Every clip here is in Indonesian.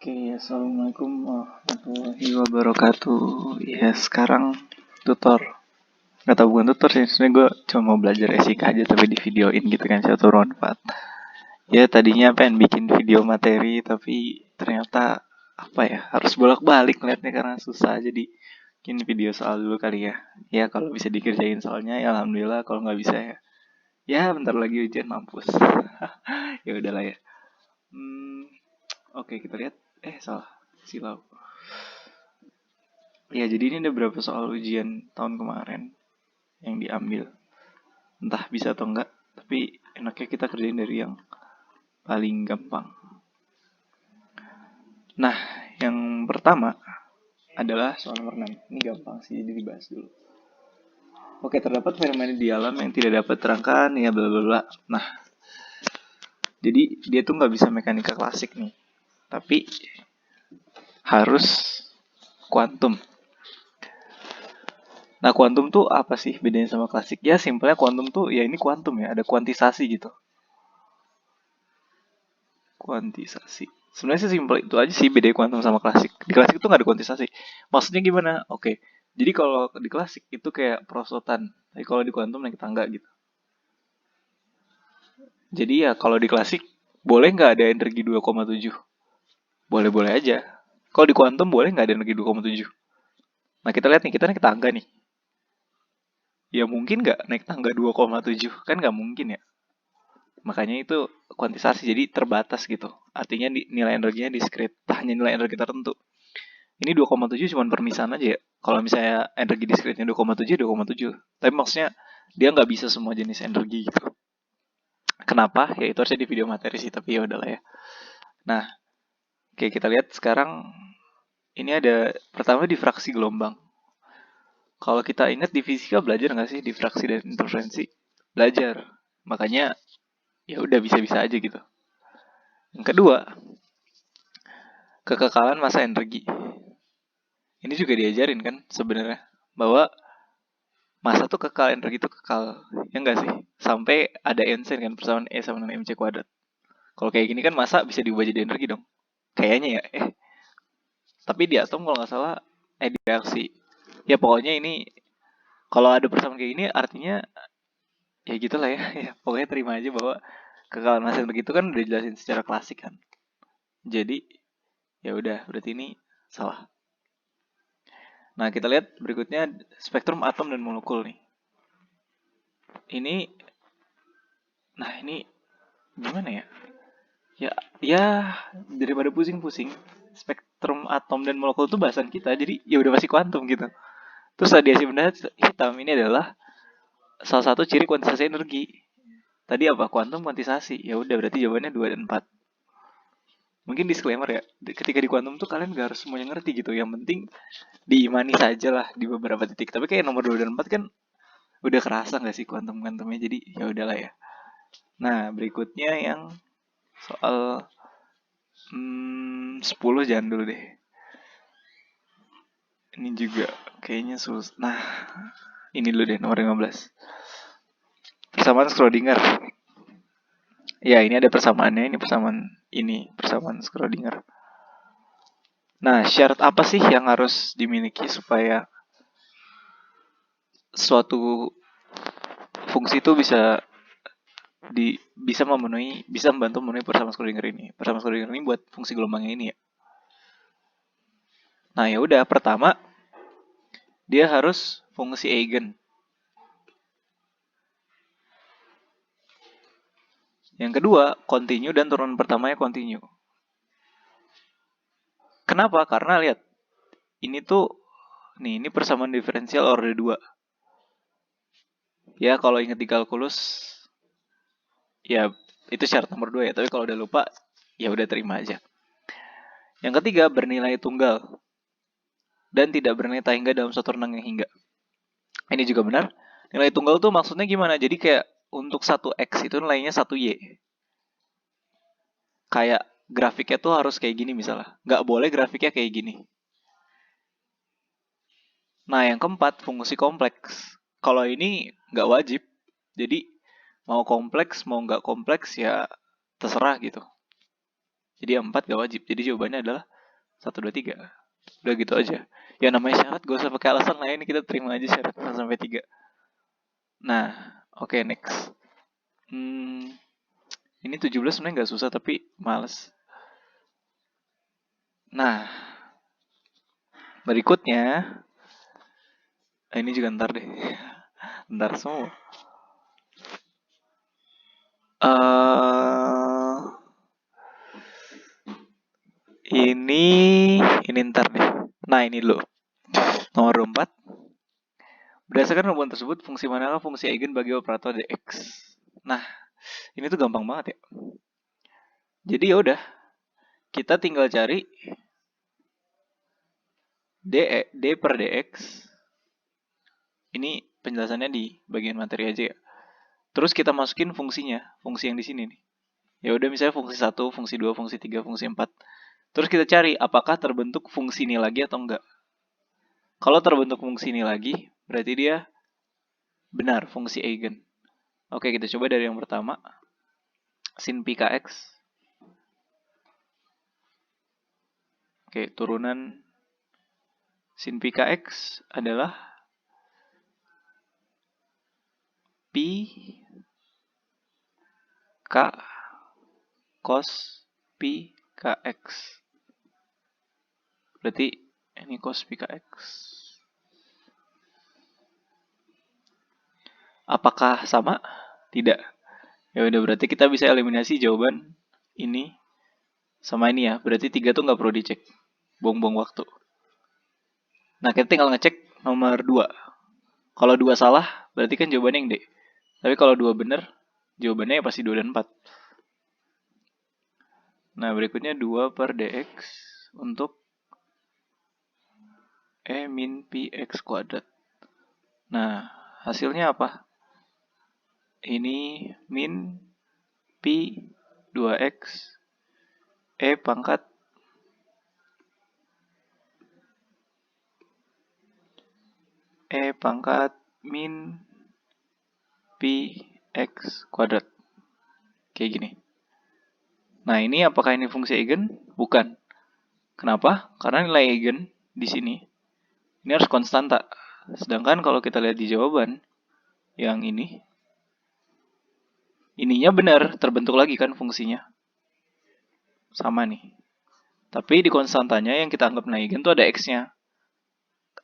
Oke, assalamualaikum warahmatullahi wabarakatuh. Ya, sekarang tutor. Gak tau, bukan tutor sih, sebenernya gue cuma mau belajar SIK aja tapi di videoin gitu kan, 1/4. Ya, tadinya pengen bikin video materi tapi ternyata apa ya, harus bolak-balik ngeliatnya karena susah. Jadi bikin video soal dulu kali ya. Ya, kalau bisa dikerjain soalnya ya alhamdulillah, kalau nggak bisa ya bentar lagi ujian, mampus. Ya udahlah ya. Oke, kita lihat. Salah. Silau. Ya, jadi ini ada beberapa soal ujian tahun kemarin yang diambil. Entah bisa atau enggak, tapi enaknya kita kerjain dari yang paling gampang. Nah, yang pertama adalah soal nomor 6. Ini gampang sih, jadi dibahas dulu. Oke, terdapat fenomena di alam yang tidak dapat terangkan, ya bla bla bla. Nah, jadi dia tuh nggak bisa mekanika klasik nih, tapi harus kuantum. Nah, kuantum tuh apa sih bedanya sama klasik? Ya, simpelnya kuantum tuh ya ini kuantum ya, ada kuantisasi gitu. Kuantisasi. Sebenarnya sih simpel itu aja sih bedanya kuantum sama klasik. Di klasik itu nggak ada kuantisasi. Maksudnya gimana? Oke. Jadi kalau di klasik itu kayak perosotan. Tapi kalau di kuantum naik tangga gitu. Jadi ya kalau di klasik boleh nggak ada energi 2,7? Boleh-boleh aja. Kalau di kuantum boleh nggak ada energi 2,7? Nah, kita lihat nih, kita naik tangga nih. Ya mungkin nggak naik tangga 2,7? Kan nggak mungkin ya. Makanya itu kuantisasi, jadi terbatas gitu. Artinya nilai energinya diskrit, hanya nilai energi tertentu. Ini 2,7 cuma permisahan aja ya. Kalau misalnya energi diskritnya 2,7, 2,7. Tapi maksudnya dia nggak bisa semua jenis energi gitu. Kenapa? Ya itu harusnya di video materi sih, tapi ya udahlah ya. Nah, oke, kita lihat sekarang ini ada pertama difraksi gelombang. Kalau kita ingat di fisika belajar nggak sih difraksi dan interferensi? Belajar. Makanya ya udah bisa-bisa aja gitu. Yang kedua, kekekalan massa energi. Ini juga diajarin kan sebenarnya bahwa massa tuh kekal, energi tuh kekal. Ya enggak sih? Sampai ada Einstein kan, persamaan E sama dengan mc kuadrat. Kalau kayak gini kan massa bisa diubah jadi energi dong. Kayaknya ya. Tapi di atom kalau nggak salah di reaksi. Ya pokoknya ini kalau ada persamaan kayak gini artinya ya gitulah ya. Ya pokoknya terima aja bahwa kekalahan massa energi itu kan udah dijelasin secara klasik kan. Jadi ya udah, berarti ini salah. Nah, kita lihat berikutnya spektrum atom dan molekul nih. Ini gimana ya? Ya daripada pusing-pusing, spektrum atom dan molekul itu bahasan kita, jadi ya udah pasti kuantum gitu. Terus radiasi benda hitam ini adalah salah satu ciri kuantisasi energi. Tadi apa? Kuantum kuantisasi. Ya udah, berarti jawabannya 2 dan 4. Mungkin disclaimer ya, ketika di kuantum tuh kalian gak harus semuanya ngerti gitu. Yang penting diimani saja lah di beberapa titik. Tapi kayak nomor 2 dan 4 kan udah kerasa gak sih kuantum-kuantumnya, jadi ya udahlah ya. Nah, berikutnya yang soal 10 jangan dulu deh. Ini juga kayaknya susah. Nah, ini dulu deh, nomor 15. Persamaan Schrödinger. Ya, ini ada persamaannya. Ini persamaan Schrödinger. Nah, syarat apa sih yang harus dimiliki supaya suatu fungsi itu bisa membantu memenuhi persamaan Schrödinger ini. Persamaan Schrödinger ini buat fungsi gelombangnya ini ya. Nah, ya udah, pertama dia harus fungsi eigen. Yang kedua, continue dan turunan pertamanya continue. Kenapa? Karena lihat, ini persamaan diferensial order 2. Ya, kalau ingat di kalkulus, ya itu syarat nomor 2 ya. Tapi kalau udah lupa, ya udah terima aja. Yang ketiga, bernilai tunggal dan tidak bernilai tak hingga dalam satu renang yang hingga. Ini juga benar. Nilai tunggal tuh maksudnya gimana? Jadi kayak untuk 1x itu nilainya 1y. Kayak grafiknya tuh harus kayak gini misalnya. Nggak boleh grafiknya kayak gini. Nah, yang keempat, fungsi kompleks. Kalau ini nggak wajib. Jadi, mau kompleks, mau nggak kompleks, ya terserah gitu. Jadi, yang 4 nggak wajib. Jadi, jawabannya adalah 1, 2, 3. Udah gitu aja. Ya namanya syarat gak usah pakai alasan lah, ini kita terima aja syarat 1 sampai 3. Nah, oke, next. Ini 17 sebenarnya nggak susah tapi males. Nah, berikutnya, ini juga ntar deh. Ntar semua. Ini ntar deh. Nah, ini dulu. Nomor 4. Berdasarkan rumus tersebut, fungsi manakah fungsi eigen bagi operator dx? Nah, ini tuh gampang banget ya. Jadi ya udah, kita tinggal cari d per dx. Ini penjelasannya di bagian materi aja ya. Terus kita masukin fungsinya, fungsi yang di sini nih. Ya udah misalnya fungsi 1, fungsi 2, fungsi 3, fungsi 4. Terus kita cari apakah terbentuk fungsi ini lagi atau enggak. Kalau terbentuk fungsi ini lagi, berarti dia benar fungsi eigen. Oke, kita coba dari yang pertama. Sin pi kx. Oke, turunan sin pi kx adalah pi k cos pi kx. Berarti ini cos pi kx. Apakah sama? Tidak. Ya udah, berarti kita bisa eliminasi jawaban ini sama ini ya. Berarti 3 tuh nggak perlu dicek. Buang-buang waktu. Nah, kita tinggal ngecek nomor 2. Kalau 2 salah, berarti kan jawabannya yang D. Tapi kalau 2 benar, jawabannya ya pasti 2 dan 4. Nah, berikutnya 2 per dx untuk E min pi x kuadrat. Nah, hasilnya apa? Ini min pi 2x E pangkat min pi x kuadrat. Kayak gini. Nah, ini apakah ini fungsi eigen? Bukan. Kenapa? Karena nilai eigen di sini ini harus konstanta. Sedangkan kalau kita lihat di jawaban yang ini, ininya benar, terbentuk lagi kan fungsinya. Sama nih. Tapi di konstantanya yang kita anggap eigen tuh ada x-nya.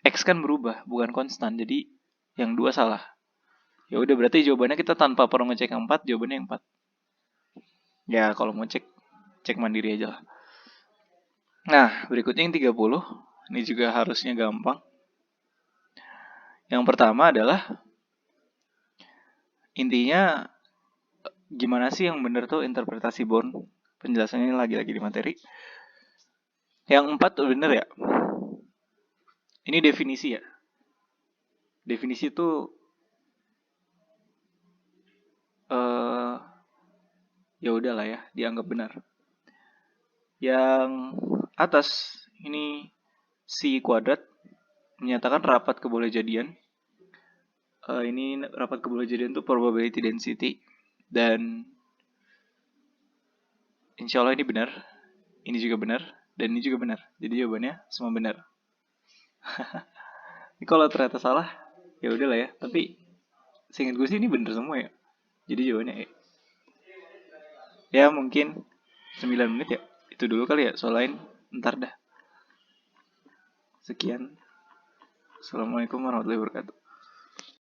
X kan berubah, bukan konstan. Jadi yang 2 salah. Ya udah, berarti jawabannya kita tanpa perlu ngecek yang 4, jawabannya yang 4. Ya, kalau mau cek mandiri aja lah. Nah, berikutnya yang 30. Ini juga harusnya gampang. Yang pertama adalah intinya gimana sih yang benar tuh interpretasi Born. Penjelasannya lagi-lagi di materi. Yang 4 tuh bener ya. Ini definisi ya. Definisi itu ya udahlah ya, dianggap benar. Yang atas ini si kuadrat menyatakan rapat kebolehjadian. Ini rapat kebolehjadian itu probability density dan insya Allah ini benar. Ini juga benar dan ini juga benar. Jadi jawabannya semua benar. Ini kalau ternyata salah, ya udahlah ya. Tapi seingat gue sih ini benar semua ya. Jadi jawabannya E. Ya mungkin 9 menit ya. Itu dulu kali ya, soal lain ntar dah. Sekian. Assalamualaikum warahmatullahi wabarakatuh.